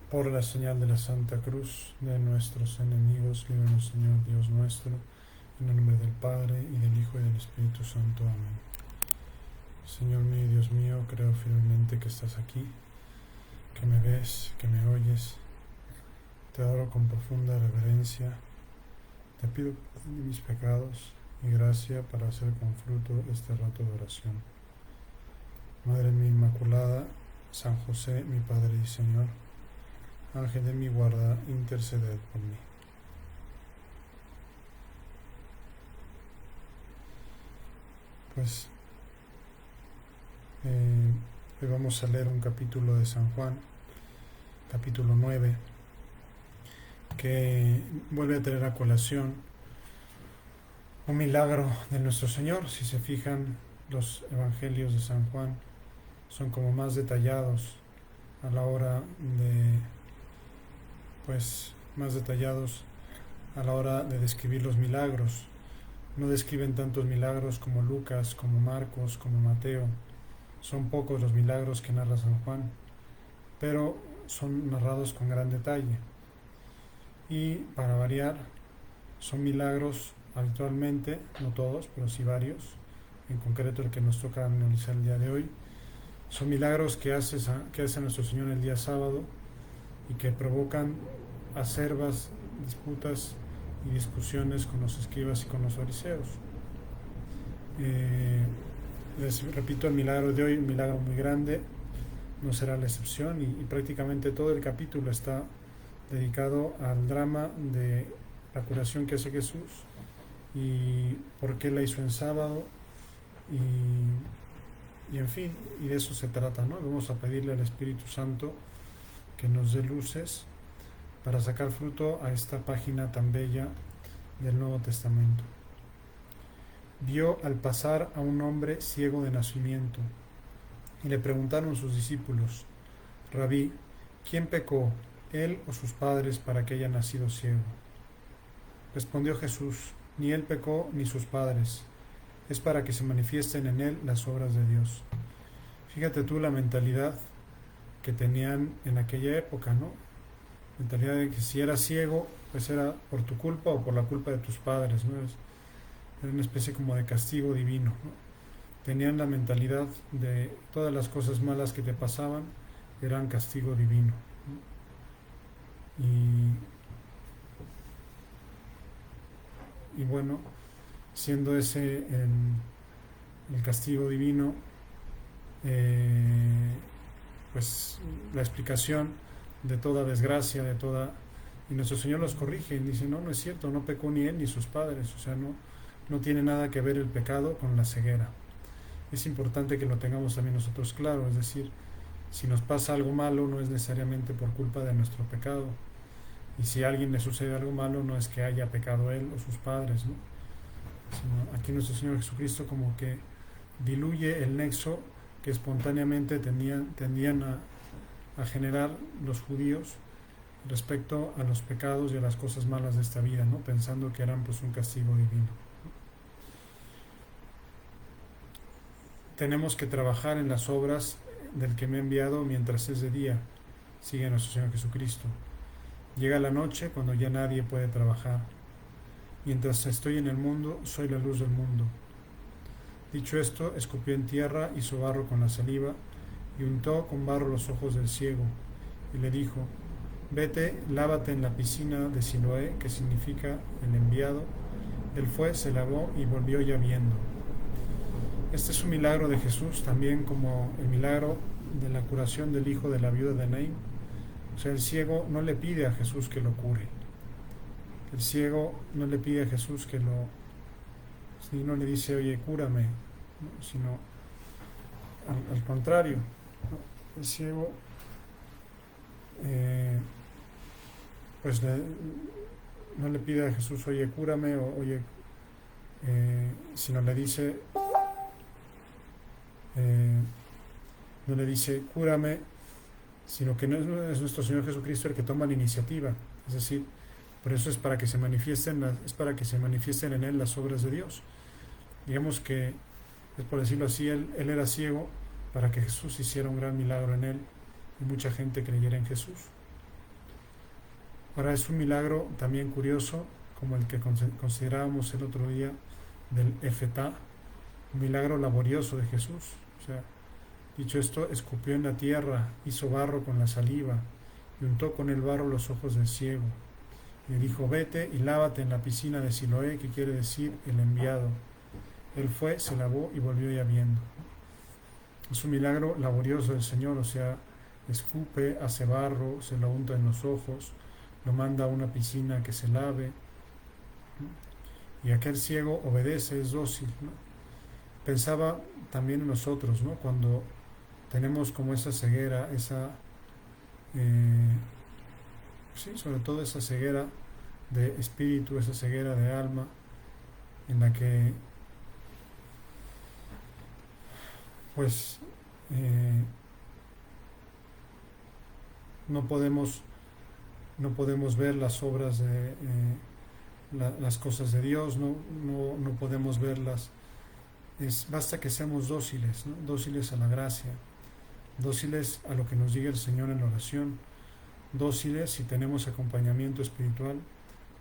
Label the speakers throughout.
Speaker 1: Por la señal de la Santa Cruz de nuestros enemigos, líbranos, Señor Dios nuestro, en el nombre del Padre, y del Hijo, y del Espíritu Santo. Amén. Señor mío y Dios mío, creo firmemente que estás aquí, que me ves, que me oyes. Te adoro con profunda reverencia. Te pido mis pecados y gracia para hacer con fruto este rato de oración. Madre mía Inmaculada, San José, mi Padre y Señor, Ángel de mi guarda, interceded por mí. Pues hoy vamos a leer un capítulo de San Juan, capítulo 9, que vuelve a traer a colación un milagro de nuestro Señor. Si se fijan, los evangelios de San Juan son como más detallados a la hora de, más detallados a la hora de describir los milagros. No describen tantos milagros como Lucas, como Marcos, como Mateo. Son pocos los milagros que narra San Juan, pero son narrados con gran detalle. Y para variar, son milagros habitualmente, no todos, pero sí varios, en concreto el que nos toca analizar el día de hoy. Son milagros que hace nuestro Señor el día sábado y que provocan acerbas disputas y discusiones con los escribas y con los fariseos. Les repito, el milagro de hoy, un milagro muy grande, no será la excepción, y prácticamente todo el capítulo está dedicado al drama de la curación que hace Jesús y por qué la hizo en sábado, y en fin, y de eso se trata, ¿no? Vamos a pedirle al Espíritu Santo que nos dé luces para sacar fruto a esta página tan bella del Nuevo Testamento. Vio al pasar a un hombre ciego de nacimiento, y le preguntaron sus discípulos: Rabí, ¿quién pecó, él o sus padres, para que haya nacido ciego? Respondió Jesús: ni él pecó ni sus padres, es para que se manifiesten en él las obras de Dios. Fíjate tú la mentalidad que tenían en aquella época, ¿no? Mentalidad de que si eras ciego, pues era por tu culpa o por la culpa de tus padres, ¿no? Era una especie como de castigo divino, ¿no? Tenían la mentalidad de todas las cosas malas que te pasaban eran castigo divino, ¿no? Y bueno, siendo ese el castigo divino, pues la explicación de toda desgracia, y nuestro Señor los corrige y dice: no es cierto, no pecó ni él ni sus padres. O sea, no tiene nada que ver el pecado con la ceguera. Es importante que lo tengamos también nosotros claro, es decir, si nos pasa algo malo no es necesariamente por culpa de nuestro pecado, y si a alguien le sucede algo malo no es que haya pecado él o sus padres, ¿no? Sino aquí nuestro Señor Jesucristo como que diluye el nexo que espontáneamente tendían a generar los judíos respecto a los pecados y a las cosas malas de esta vida, ¿no? Pensando que eran pues un castigo divino. Tenemos que trabajar en las obras del que me ha enviado mientras es de día, sigue nuestro Señor Jesucristo. Llega la noche cuando ya nadie puede trabajar. Mientras estoy en el mundo, soy la luz del mundo. Dicho esto, escupió en tierra, hizo barro con la saliva y untó con barro los ojos del ciego, y le dijo: vete, lávate en la piscina de Siloé, que significa el enviado. Él fue, se lavó y volvió ya viendo. Este es un milagro de Jesús, también como el milagro de la curación del hijo de la viuda de Naín. O sea, el ciego no le pide a Jesús que lo cure. El ciego no le pide a Jesús que no le dice: oye, cúrame, ¿no? Sino al contrario, ¿no? El ciego pues no le pide a Jesús: oye, cúrame, o oye, sino le dice, no le dice cúrame, sino que no es nuestro Señor Jesucristo el que toma la iniciativa. Es decir, por eso es para que se manifiesten en él las obras de Dios. Digamos que es, por decirlo así, él era ciego para que Jesús hiciera un gran milagro en él y mucha gente creyera en Jesús. Ahora es un milagro también curioso, como el que considerábamos el otro día del Efetá, un milagro laborioso de Jesús. O sea, dicho esto, escupió en la tierra, hizo barro con la saliva y untó con el barro los ojos del ciego. Y le dijo, vete y lávate en la piscina de Siloé, que quiere decir el enviado. Él fue, se lavó y volvió ya viendo. Es un milagro laborioso del Señor, o sea, escupe, hace barro, se lo unta en los ojos, lo manda a una piscina que se lave, y aquel ciego obedece, es dócil, ¿no? Pensaba también en nosotros, ¿no? Cuando tenemos como esa ceguera, sí, sobre todo esa ceguera de espíritu, esa ceguera de alma, en la que pues no podemos ver las obras de las cosas de Dios, no podemos verlas. Basta que seamos dóciles, ¿no? Dóciles a la gracia, dóciles a lo que nos diga el Señor en la oración, dóciles si tenemos acompañamiento espiritual,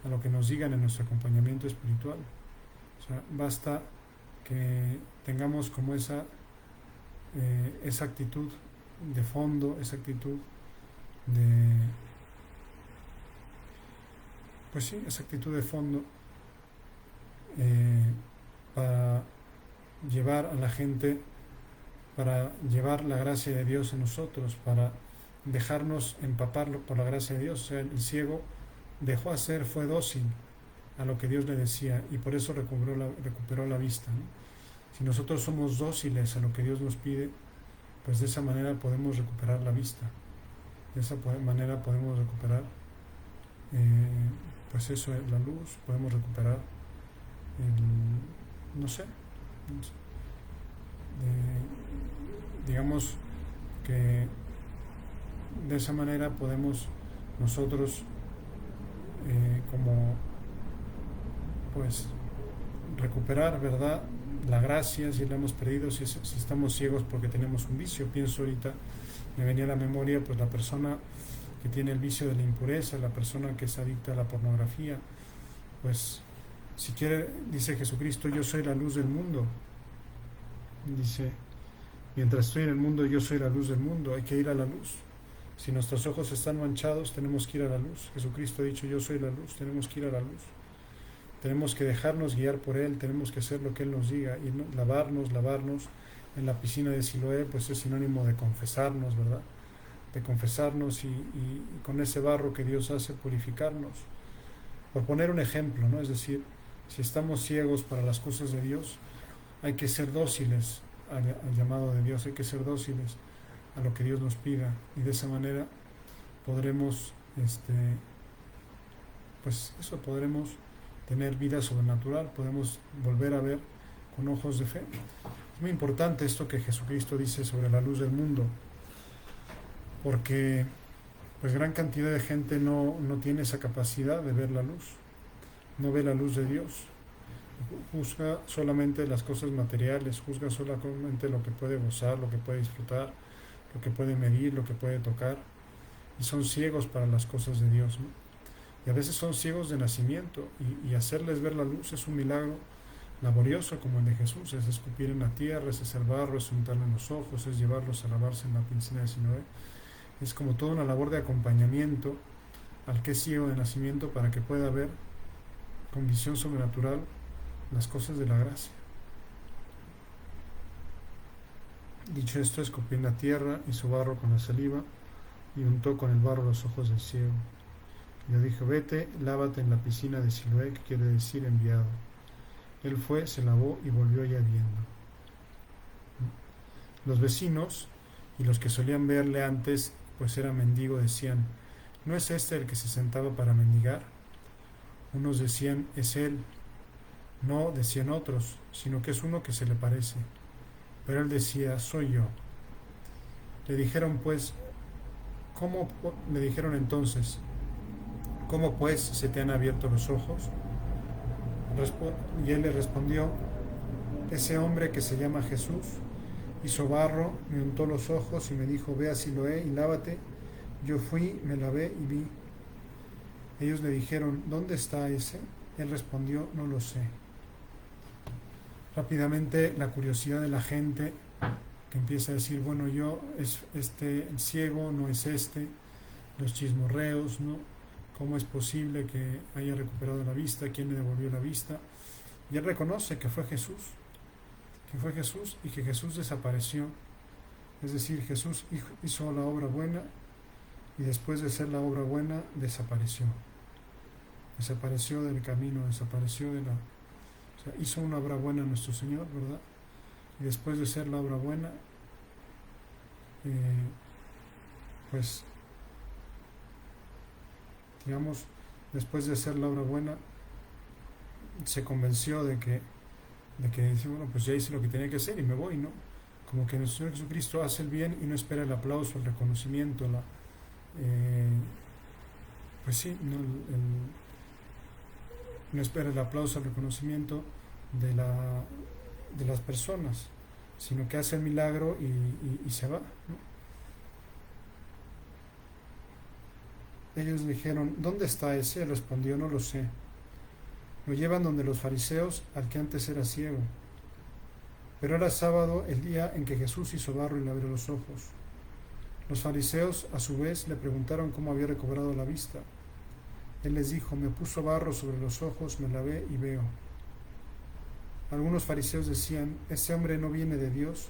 Speaker 1: a lo que nos digan en nuestro acompañamiento espiritual. O sea, basta que tengamos como esa actitud de fondo, esa actitud esa actitud de fondo para llevar a la gente, para llevar la gracia de Dios en nosotros, para dejarnos empapar por la gracia de Dios. O sea, el ciego dejó hacer, fue dócil a lo que Dios le decía y por eso recuperó la vista, ¿no? Si nosotros somos dóciles a lo que Dios nos pide, pues de esa manera podemos recuperar la vista, de esa manera podemos recuperar pues eso, la luz, podemos recuperar no sé, digamos que de esa manera podemos nosotros como pues recuperar, ¿verdad?, la gracia si la hemos perdido, si estamos ciegos porque tenemos un vicio. Pienso ahorita, me venía a la memoria pues la persona que tiene el vicio de la impureza, la persona que es adicta a la pornografía, pues si quiere, dice Jesucristo, yo soy la luz del mundo. Dice, mientras estoy en el mundo, yo soy la luz del mundo, hay que ir a la luz. Si nuestros ojos están manchados, tenemos que ir a la luz. Jesucristo ha dicho, yo soy la luz, tenemos que ir a la luz. Tenemos que dejarnos guiar por Él, tenemos que hacer lo que Él nos diga, y lavarnos en la piscina de Siloé, pues es sinónimo de confesarnos, ¿verdad? De confesarnos y con ese barro que Dios hace, purificarnos. Por poner un ejemplo, ¿no? Es decir, si estamos ciegos para las cosas de Dios, hay que ser dóciles al llamado de Dios, hay que ser dóciles a lo que Dios nos pida, y de esa manera podremos, pues eso, podremos tener vida sobrenatural, podemos volver a ver con ojos de fe. Es muy importante esto que Jesucristo dice sobre la luz del mundo, porque pues gran cantidad de gente no tiene esa capacidad de ver la luz, no ve la luz de Dios, juzga solamente las cosas materiales, juzga solamente lo que puede gozar, lo que puede disfrutar, lo que puede medir, lo que puede tocar, y son ciegos para las cosas de Dios, ¿no? Y a veces son ciegos de nacimiento, y hacerles ver la luz es un milagro laborioso como el de Jesús. Es escupir en la tierra, es hacer barro, es untarle en los ojos, es llevarlos a lavarse en la piscina de Siloé. Es como toda una labor de acompañamiento al que es ciego de nacimiento, para que pueda ver con visión sobrenatural las cosas de la gracia. Dicho esto, escupió en la tierra, hizo barro con la saliva y untó con el barro los ojos del ciego. Y le dijo, vete, lávate en la piscina de Siloé, que quiere decir enviado. Él fue, se lavó y volvió ya viendo. Los vecinos y los que solían verle antes, pues era mendigo, decían, ¿no es este el que se sentaba para mendigar? Unos decían, es él. No, decían otros, sino que es uno que se le parece. Pero él decía, soy yo. Le dijeron entonces, ¿cómo pues se te han abierto los ojos? Y él le respondió, ese hombre que se llama Jesús hizo barro, me untó los ojos y me dijo, ve a Siloé y lávate. Yo fui, me lavé y vi. Ellos le dijeron: ¿dónde está ese? Él respondió: no lo sé. Rápidamente la curiosidad de la gente, que empieza a decir: bueno, yo, es este el ciego, no es este, los chismorreos, ¿no? ¿Cómo es posible que haya recuperado la vista? ¿Quién le devolvió la vista? Y él reconoce que fue Jesús, y que Jesús desapareció. Es decir, Jesús hizo la obra buena y después de hacer la obra buena desapareció. Desapareció del camino, desapareció de la... O sea, hizo una obra buena nuestro Señor, ¿verdad? Y después de hacer la obra buena, pues, digamos, después de hacer la obra buena, se convenció de que dice: bueno, pues ya hice lo que tenía que hacer y me voy, ¿no? Como que nuestro Señor Jesucristo hace el bien y no espera el aplauso, el reconocimiento, pues sí, no espera el aplauso, el reconocimiento de las personas, sino que hace el milagro y se va, ¿no? Ellos le dijeron: ¿dónde está ese? Él respondió: no lo sé. Lo llevan donde los fariseos, al que antes era ciego. Pero era sábado, el día en que Jesús hizo barro y le abrió los ojos. Los fariseos, a su vez, le preguntaron cómo había recobrado la vista. Él les dijo: me puso barro sobre los ojos, me lavé y veo. Algunos fariseos decían: ese hombre no viene de Dios,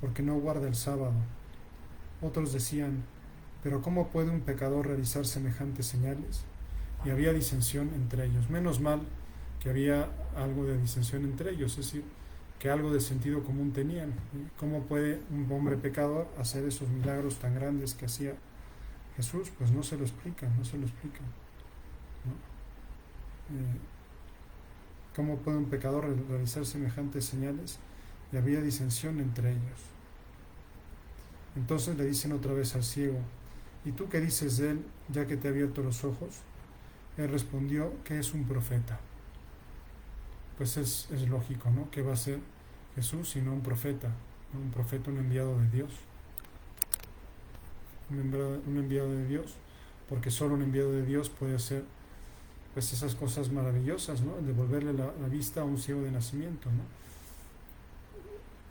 Speaker 1: porque no guarda el sábado. Otros decían: pero ¿cómo puede un pecador realizar semejantes señales? Y había disensión entre ellos. Menos mal que había algo de disensión entre ellos, es decir, que algo de sentido común tenían. ¿Cómo puede un hombre pecador hacer esos milagros tan grandes que hacía Jesús? Pues no se lo explican, ¿no? ¿Cómo puede un pecador realizar semejantes señales? Y había disensión entre ellos. Entonces le dicen otra vez al ciego: ¿y tú qué dices de él, ya que te ha abierto los ojos? Él respondió que es un profeta. Pues es lógico, ¿no? ¿Qué va a ser Jesús sino un profeta? ¿No? Un profeta, un enviado de Dios. Un enviado de Dios, porque solo un enviado de Dios puede hacer, pues, esas cosas maravillosas, ¿no? Devolverle la vista a un ciego de nacimiento, ¿no?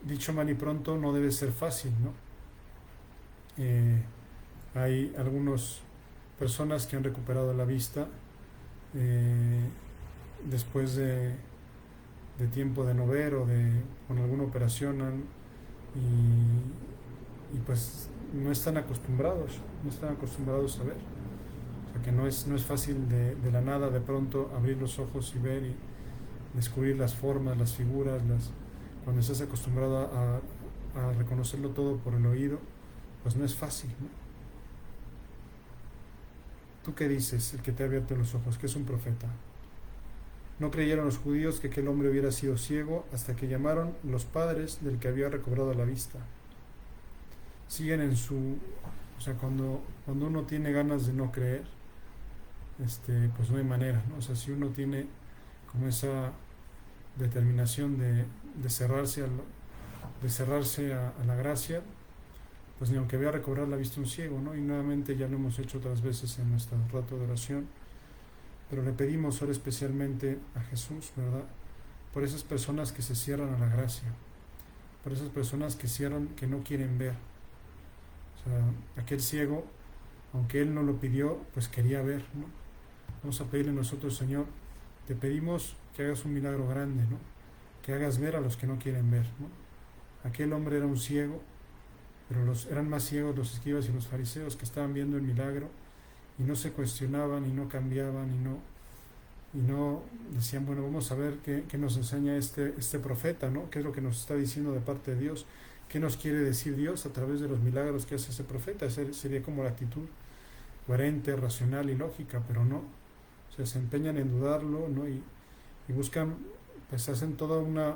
Speaker 1: Dicho mal y pronto, no debe ser fácil, ¿no? Hay algunas personas que han recuperado la vista después de tiempo de no ver o con alguna operación y pues no están acostumbrados a ver. O sea que no es fácil de la nada de pronto abrir los ojos y ver y descubrir las formas, las figuras, cuando estás acostumbrado a reconocerlo todo por el oído, pues no es fácil, ¿no? ¿Tú qué dices, el que te ha abierto los ojos, que es un profeta? No creyeron los judíos que aquel hombre hubiera sido ciego hasta que llamaron los padres del que había recobrado la vista. Siguen en su... O sea, cuando uno tiene ganas de no creer, pues no hay manera, ¿no? O sea, si uno tiene como esa determinación de cerrarse a la gracia, pues ni aunque vea recobrar la vista un ciego, ¿no? Y nuevamente ya lo hemos hecho otras veces en nuestro rato de oración, pero le pedimos ahora especialmente a Jesús, ¿verdad? Por esas personas que se cierran a la gracia, por esas personas que no quieren ver. O sea, aquel ciego, aunque él no lo pidió, pues quería ver, ¿no? Vamos a pedirle nosotros: Señor, te pedimos que hagas un milagro grande, ¿no? Que hagas ver a los que no quieren ver, ¿no? Aquel hombre era un ciego, pero eran más ciegos los escribas y los fariseos, que estaban viendo el milagro y no se cuestionaban y no cambiaban y no decían: bueno, vamos a ver qué nos enseña este profeta, ¿no? ¿Qué es lo que nos está diciendo de parte de Dios? ¿Qué nos quiere decir Dios a través de los milagros que hace ese profeta? Esa sería como la actitud coherente, racional y lógica, pero no. O sea, se empeñan en dudarlo, ¿no? Y buscan, pues hacen toda una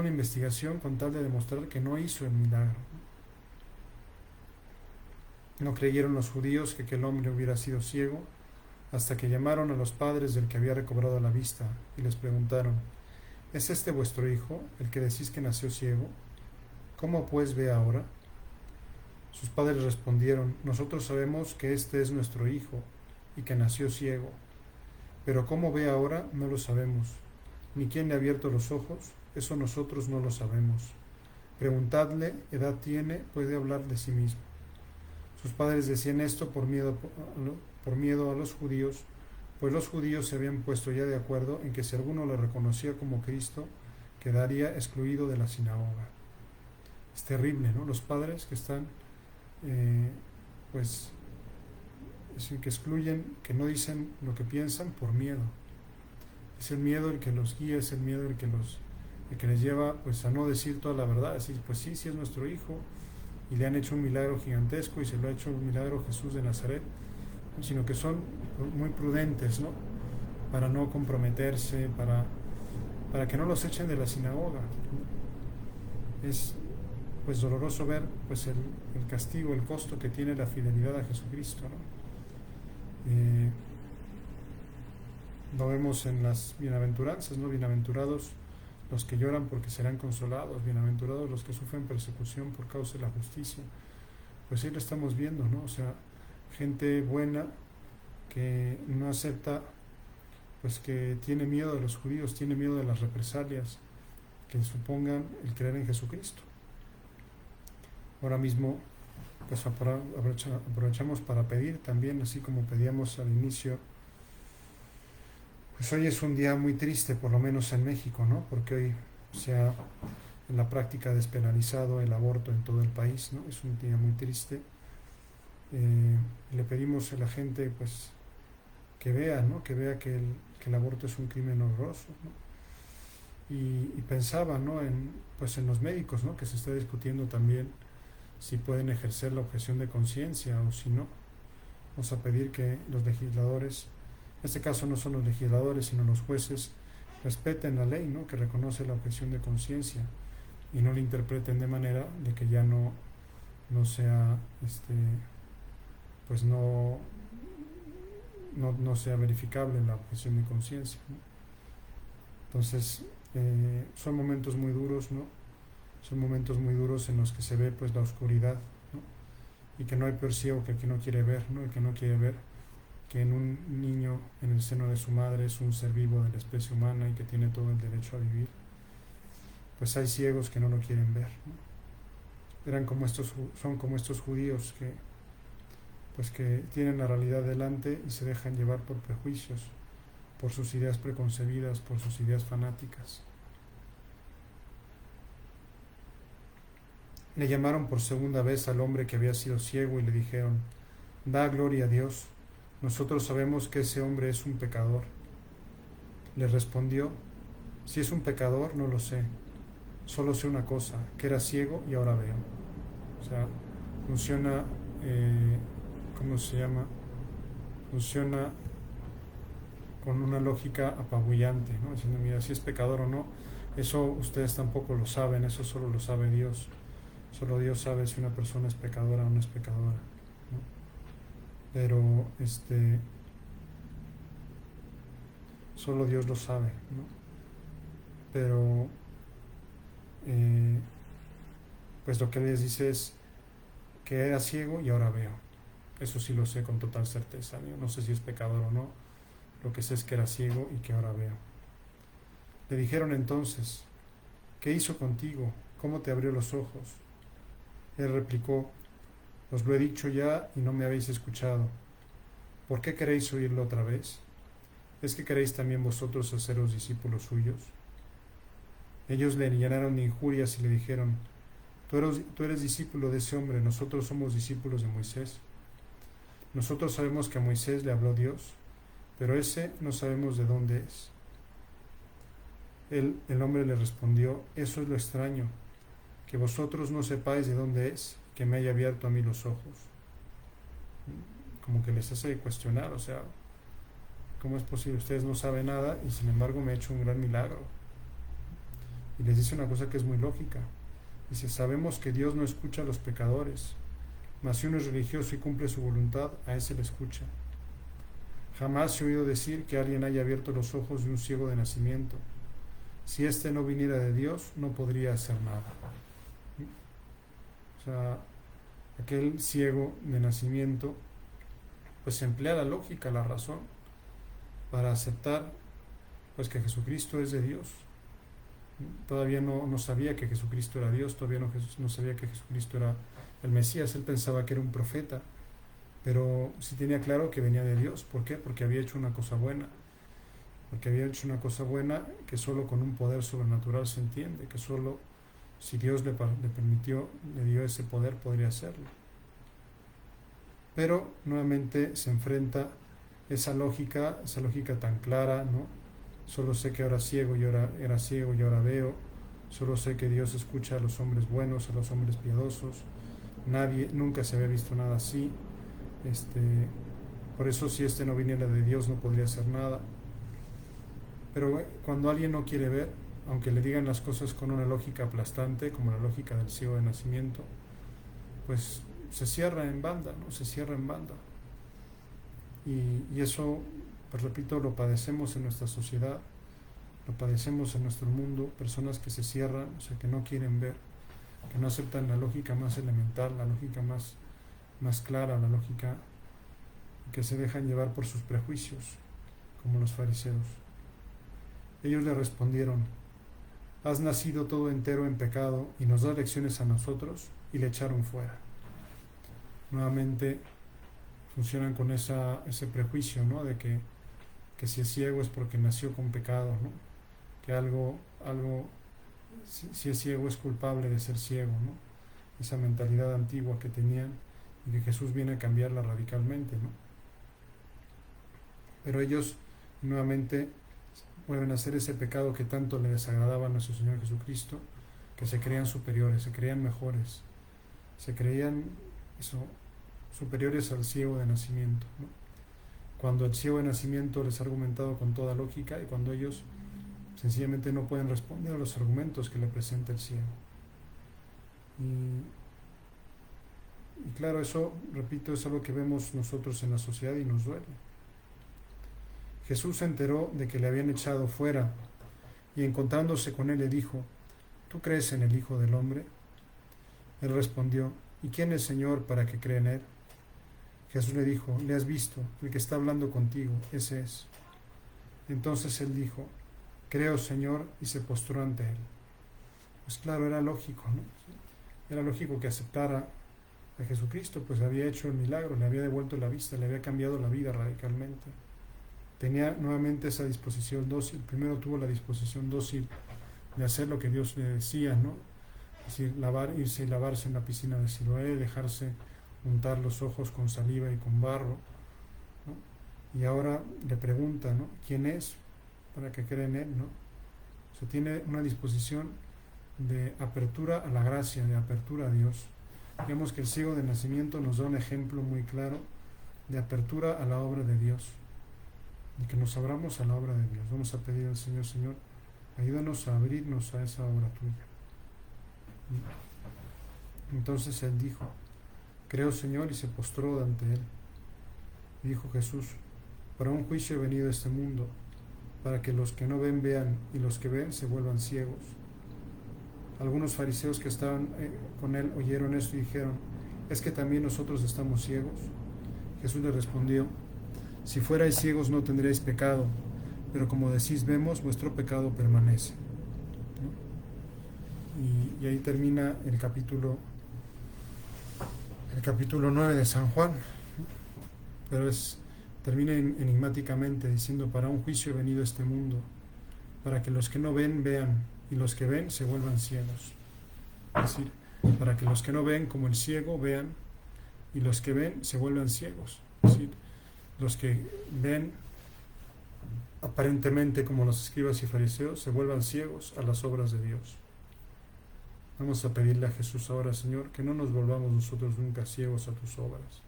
Speaker 1: investigación con tal de demostrar que no hizo el milagro. No creyeron los judíos que aquel hombre hubiera sido ciego hasta que llamaron a los padres del que había recobrado la vista y les preguntaron: ¿es este vuestro hijo, el que decís que nació ciego? ¿Cómo pues ve ahora? Sus padres respondieron: nosotros sabemos que este es nuestro hijo y que nació ciego. Pero cómo ve ahora no lo sabemos, ni quién le ha abierto los ojos, eso nosotros no lo sabemos. Preguntadle, edad tiene, puede hablar de sí mismo. Sus padres decían esto por miedo a los judíos, pues los judíos se habían puesto ya de acuerdo en que si alguno le reconocía como Cristo, quedaría excluido de la sinagoga. Es terrible, ¿no? Los padres que están, pues, que excluyen, que no dicen lo que piensan por miedo. Es el miedo el que los guía, es el miedo el que les lleva, pues, a no decir toda la verdad, decir, pues sí es nuestro hijo, y le han hecho un milagro gigantesco, y se lo ha hecho un milagro Jesús de Nazaret, sino que son muy prudentes, ¿no? Para no comprometerse, para que no los echen de la sinagoga. Es, pues, doloroso ver, pues, el castigo, el costo que tiene la fidelidad a Jesucristo, ¿no? Lo vemos en las bienaventuranzas, ¿no? Bienaventurados los que lloran porque serán consolados, bienaventurados los que sufren persecución por causa de la justicia. Pues ahí lo estamos viendo, ¿no? O sea, gente buena que no acepta, pues, que tiene miedo de los judíos, tiene miedo de las represalias que supongan el creer en Jesucristo. Ahora mismo, pues, aprovechamos para pedir también, así como pedíamos al inicio. Pues hoy es un día muy triste, por lo menos en México, ¿no? Porque hoy se ha en la práctica despenalizado el aborto en todo el país, ¿no? Es un día muy triste. Le pedimos a la gente, pues, que vea, ¿no? Que vea que el aborto es un crimen horroroso, ¿no? Y pensaba, ¿no? Pues en los médicos, ¿no? Que se está discutiendo también si pueden ejercer la objeción de conciencia o si no. Vamos a pedir que los legisladores, en este caso no son los legisladores, sino los jueces, respeten la ley, ¿no? Que reconoce la objeción de conciencia y no la interpreten de manera de que ya no sea, pues no sea verificable la objeción de conciencia, ¿no? Entonces, son momentos muy duros, ¿no? Son momentos muy duros en los que se ve, pues, la oscuridad, ¿no? Y que no hay peor ciego que el que no quiere ver, ¿no? El que no quiere ver que en un niño en el seno de su madre es un ser vivo de la especie humana y que tiene todo el derecho a vivir. Pues hay ciegos que no lo quieren ver, ¿no? Son como estos judíos que, pues, que tienen la realidad delante y se dejan llevar por prejuicios, por sus ideas preconcebidas, por sus ideas fanáticas. Le llamaron por segunda vez al hombre que había sido ciego y le dijeron: da gloria a Dios, nosotros sabemos que ese hombre es un pecador. Le respondió: si es un pecador no lo sé, solo sé una cosa, que era ciego y ahora veo. O sea, funciona, ¿cómo se llama? Funciona con una lógica apabullante, ¿no? Diciendo, mira, si es pecador o no, eso ustedes tampoco lo saben, eso solo lo sabe Dios. Solo Dios sabe si una persona es pecadora o no es pecadora, ¿no? Pero solo Dios lo sabe, ¿no? Pero pues lo que les dice es que era ciego y ahora veo. Eso sí lo sé con total certeza. Yo no sé si es pecador o no. Lo que sé es que era ciego y que ahora veo. Le dijeron entonces: ¿qué hizo contigo? ¿Cómo te abrió los ojos? Él replicó: os lo he dicho ya y no me habéis escuchado. ¿Por qué queréis oírlo otra vez? ¿Es que queréis también vosotros haceros discípulos suyos? Ellos le llenaron de injurias y le dijeron: tú eres discípulo de ese hombre, nosotros somos discípulos de Moisés. Nosotros sabemos que a Moisés le habló Dios, pero ese no sabemos de dónde es. El hombre le respondió: eso es lo extraño, que vosotros no sepáis de dónde es, que me haya abierto a mí los ojos. Como que les hace cuestionar, o sea, ¿cómo es posible? Ustedes no saben nada y sin embargo me ha hecho un gran milagro. Y les dice una cosa que es muy lógica. Dice: sabemos que Dios no escucha a los pecadores, mas si uno es religioso y cumple su voluntad, a ese le escucha. Jamás he oído decir que alguien haya abierto los ojos de un ciego de nacimiento. Si éste no viniera de Dios, no podría hacer nada. O sea, aquel ciego de nacimiento, pues emplea la lógica, la razón, para aceptar pues que Jesucristo es de Dios. Todavía no sabía que Jesucristo era Dios, todavía no sabía que Jesucristo era el Mesías. Él pensaba que era un profeta, pero sí tenía claro que venía de Dios. ¿Por qué? Porque había hecho una cosa buena. Porque había hecho una cosa buena que solo con un poder sobrenatural se entiende, que solo si Dios le permitió, le dio ese poder, podría hacerlo. Pero nuevamente se enfrenta esa lógica tan clara, ¿no? Solo sé que ahora ciego y ahora era ciego y ahora veo. Solo sé que Dios escucha a los hombres buenos, a los hombres piadosos. Nunca se había visto nada así. Por eso si no viniera de Dios no podría hacer nada. Pero cuando alguien no quiere ver, aunque le digan las cosas con una lógica aplastante, como la lógica del ciego de nacimiento, pues se cierra en banda, ¿no? Se cierra en banda. Y eso, pues repito, lo padecemos en nuestra sociedad, lo padecemos en nuestro mundo, personas que se cierran, o sea, que no quieren ver, que no aceptan la lógica más elemental, la lógica más clara, la lógica que se dejan llevar por sus prejuicios, como los fariseos. Ellos le respondieron: has nacido todo entero en pecado y nos das lecciones a nosotros, y le echaron fuera. Nuevamente funcionan con ese prejuicio, ¿no? De que si es ciego es porque nació con pecado, ¿no? Que si es ciego es culpable de ser ciego, ¿no? Esa mentalidad antigua que tenían y que Jesús viene a cambiarla radicalmente, ¿no? Pero ellos nuevamente vuelven a hacer ese pecado que tanto le desagradaba a nuestro Señor Jesucristo, que se creían superiores, se creían mejores, se creían superiores al ciego de nacimiento, ¿no? Cuando el ciego de nacimiento les ha argumentado con toda lógica y cuando ellos sencillamente no pueden responder a los argumentos que le presenta el ciego. Y claro, eso, repito, es algo que vemos nosotros en la sociedad y nos duele. Jesús se enteró de que le habían echado fuera y encontrándose con él le dijo: ¿tú crees en el Hijo del Hombre? Él respondió: ¿y quién es, Señor, para que crea en él? Jesús le dijo: le has visto, el que está hablando contigo, ese es. Entonces él dijo: creo, Señor, y se postró ante él. Pues claro, era lógico, ¿no? Era lógico que aceptara a Jesucristo, pues había hecho el milagro, le había devuelto la vista, le había cambiado la vida radicalmente. Tenía nuevamente esa disposición dócil. Primero tuvo la disposición dócil de hacer lo que Dios le decía, ¿no? Es decir, irse y lavarse en la piscina de Siloé, dejarse untar los ojos con saliva y con barro, ¿no? Y ahora le pregunta, ¿no? ¿quién es para que crea en él, ¿no? O sea, tiene una disposición de apertura a la gracia, de apertura a Dios. Digamos que el ciego de nacimiento nos da un ejemplo muy claro de apertura a la obra de Dios, y que nos abramos a la obra de Dios. Vamos a pedir al Señor: Señor, ayúdanos a abrirnos a esa obra tuya. Entonces él dijo: creo, Señor, y se postró ante él. Y dijo Jesús: para un juicio he venido a este mundo, para que los que no ven vean, y los que ven se vuelvan ciegos. Algunos fariseos que estaban con él oyeron esto y dijeron: ¿es que también nosotros estamos ciegos? Jesús le respondió: si fuerais ciegos no tendríais pecado, pero como decís vemos, vuestro pecado permanece, ¿no? Y ahí termina el capítulo 9 de San Juan, ¿no? Pero termina enigmáticamente diciendo: para un juicio he venido a este mundo, para que los que no ven vean, y los que ven se vuelvan ciegos. Es decir, para que los que no ven como el ciego vean, y los que ven se vuelvan ciegos. Es decir, los que ven aparentemente como los escribas y fariseos se vuelvan ciegos a las obras de Dios. Vamos a pedirle a Jesús ahora: Señor, que no nos volvamos nosotros nunca ciegos a tus obras,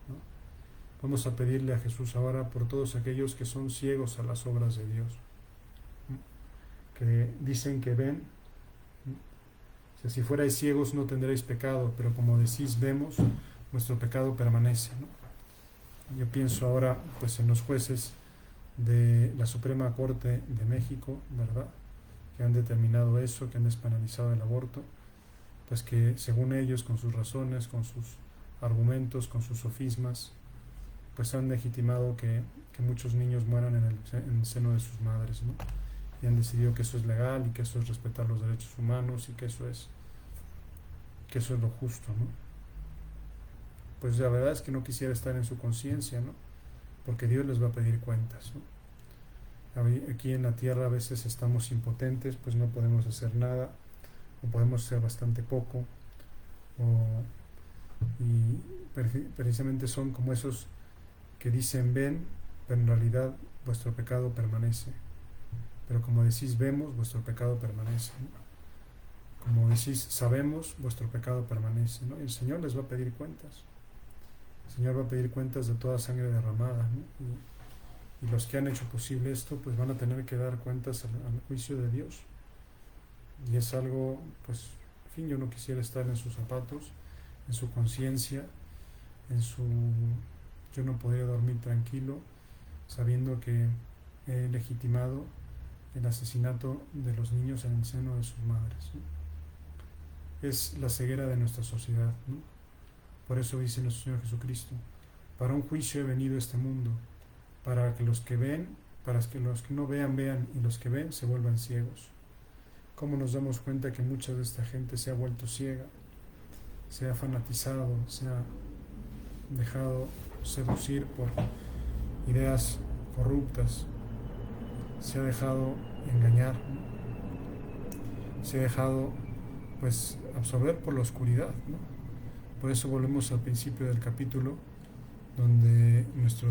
Speaker 1: ¿no? Vamos a pedirle a Jesús ahora por todos aquellos que son ciegos a las obras de Dios, ¿no? Que dicen que ven, ¿no? O sea, si fuerais ciegos no tendréis pecado, pero como decís vemos, vuestro pecado permanece, ¿no? Yo pienso ahora pues en los jueces de la Suprema Corte de México, ¿verdad?, que han determinado eso, que han despenalizado el aborto, pues que según ellos, con sus razones, con sus argumentos, con sus sofismas, pues han legitimado que muchos niños mueran en el seno de sus madres, ¿no? Y han decidido que eso es legal y que eso es respetar los derechos humanos y que eso es lo justo, ¿no? Pues la verdad es que no quisiera estar en su conciencia, ¿no? Porque Dios les va a pedir cuentas, ¿no? Aquí en la tierra a veces estamos impotentes, pues no podemos hacer nada, o podemos hacer bastante poco, y precisamente son como esos que dicen ven, pero en realidad vuestro pecado permanece. Pero como decís vemos, vuestro pecado permanece, ¿no? Como decís sabemos, vuestro pecado permanece, ¿no? Y el Señor les va a pedir cuentas. El Señor va a pedir cuentas de toda sangre derramada, ¿no? Y los que han hecho posible esto, pues van a tener que dar cuentas al juicio de Dios. Y es algo, pues, en fin, yo no quisiera estar en sus zapatos, en su conciencia, yo no podría dormir tranquilo sabiendo que he legitimado el asesinato de los niños en el seno de sus madres, ¿no? Es la ceguera de nuestra sociedad, ¿no? Por eso dice nuestro Señor Jesucristo: para un juicio he venido a este mundo, para que los que ven, para que los que no vean, vean, y los que ven se vuelvan ciegos. ¿Cómo nos damos cuenta que mucha de esta gente se ha vuelto ciega, se ha fanatizado, se ha dejado seducir por ideas corruptas, se ha dejado engañar, se ha dejado pues absorber por la oscuridad, ¿no? Por eso volvemos al principio del capítulo donde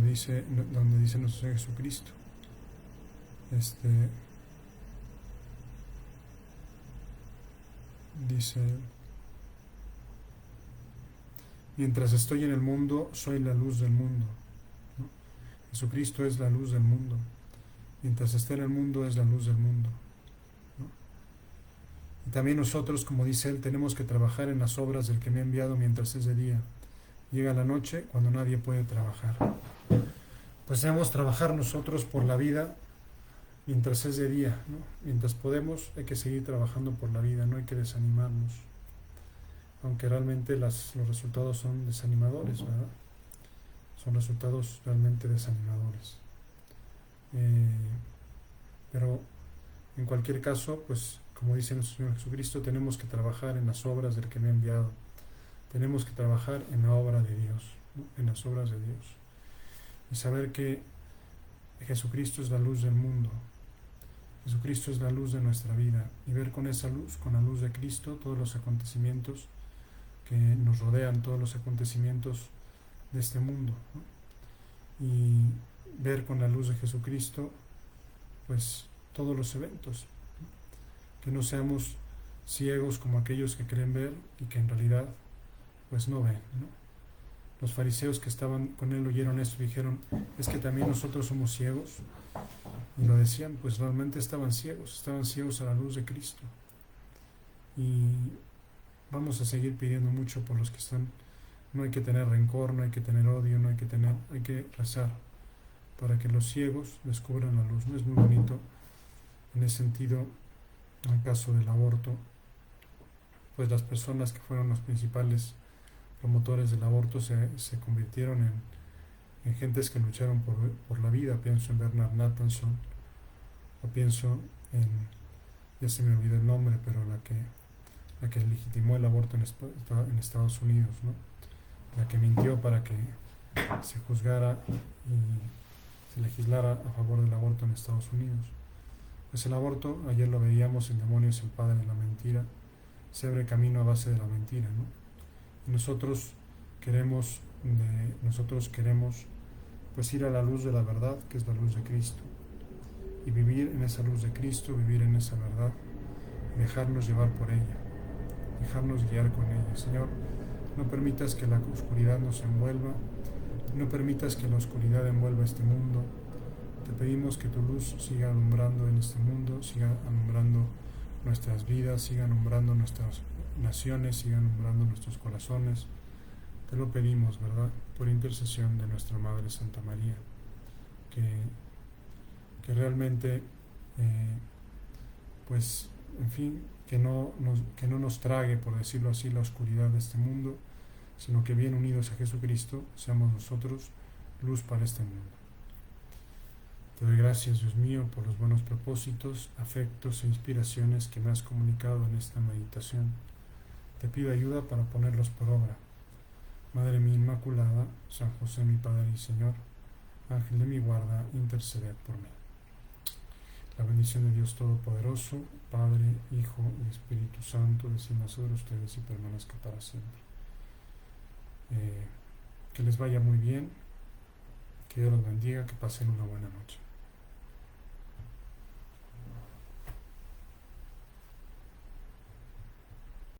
Speaker 1: dice nuestro Señor Jesucristo, dice: mientras estoy en el mundo, soy la luz del mundo, ¿no? Jesucristo es la luz del mundo. Mientras esté en el mundo, es la luz del mundo, ¿no? Y también nosotros, como dice Él, tenemos que trabajar en las obras del que me ha enviado mientras es de día. Llega la noche cuando nadie puede trabajar. Pues debemos trabajar nosotros por la vida mientras es de día, ¿no? Mientras podemos, hay que seguir trabajando por la vida, no hay que desanimarnos. Aunque realmente los resultados son desanimadores, ¿verdad? Son resultados realmente desanimadores. Pero en cualquier caso, pues como dice nuestro Señor Jesucristo, tenemos que trabajar en las obras del que me ha enviado. Tenemos que trabajar en la obra de Dios, ¿no? En las obras de Dios. Y saber que Jesucristo es la luz del mundo. Jesucristo es la luz de nuestra vida. Y ver con esa luz, con la luz de Cristo, todos los acontecimientos que nos rodean, todos los acontecimientos de este mundo, ¿no? Y ver con la luz de Jesucristo, pues todos los eventos, ¿no? Que no seamos ciegos como aquellos que creen ver y que en realidad pues no ven, ¿no? Los fariseos que estaban con Él oyeron esto y dijeron: es que también nosotros somos ciegos. Y lo decían, pues realmente estaban ciegos a la luz de Cristo. Y vamos a seguir pidiendo mucho por los que están. No hay que tener rencor, no hay que tener odio, hay que rezar para que los ciegos descubran la luz. No es muy bonito en ese sentido, en el caso del aborto, pues las personas que fueron los principales promotores del aborto se convirtieron en gentes que lucharon por la vida. Pienso en Bernard Nathanson, o pienso en, ya se me olvidó el nombre, pero la que legitimó el aborto en Estados Unidos, ¿no? La que mintió para que se juzgara y se legislara a favor del aborto en Estados Unidos. Pues el aborto, ayer lo veíamos, el demonio es el padre de la mentira, se abre camino a base de la mentira, ¿no? Y nosotros queremos pues ir a la luz de la verdad, que es la luz de Cristo, y vivir en esa luz de Cristo, vivir en esa verdad, y dejarnos llevar por ella, dejarnos guiar con ella. Señor, no permitas que la oscuridad nos envuelva, no permitas que la oscuridad envuelva este mundo. Te pedimos que tu luz siga alumbrando en este mundo, siga alumbrando nuestras vidas, siga alumbrando nuestras naciones, siga alumbrando nuestros corazones. Te lo pedimos, ¿verdad?, por intercesión de nuestra Madre Santa María, que realmente, pues, en fin, que no nos trague, por decirlo así, la oscuridad de este mundo, sino que bien unidos a Jesucristo seamos nosotros luz para este mundo. Te doy gracias, Dios mío, por los buenos propósitos, afectos e inspiraciones que me has comunicado en esta meditación. Te pido ayuda para ponerlos por obra. Madre mía Inmaculada, San José mi Padre y Señor, Ángel de mi guarda, interceded por mí. La bendición de Dios Todopoderoso, Padre, Hijo y Espíritu Santo, descienda sobre ustedes y permanezca para siempre. Que les vaya muy bien, que Dios los bendiga, que pasen una buena noche.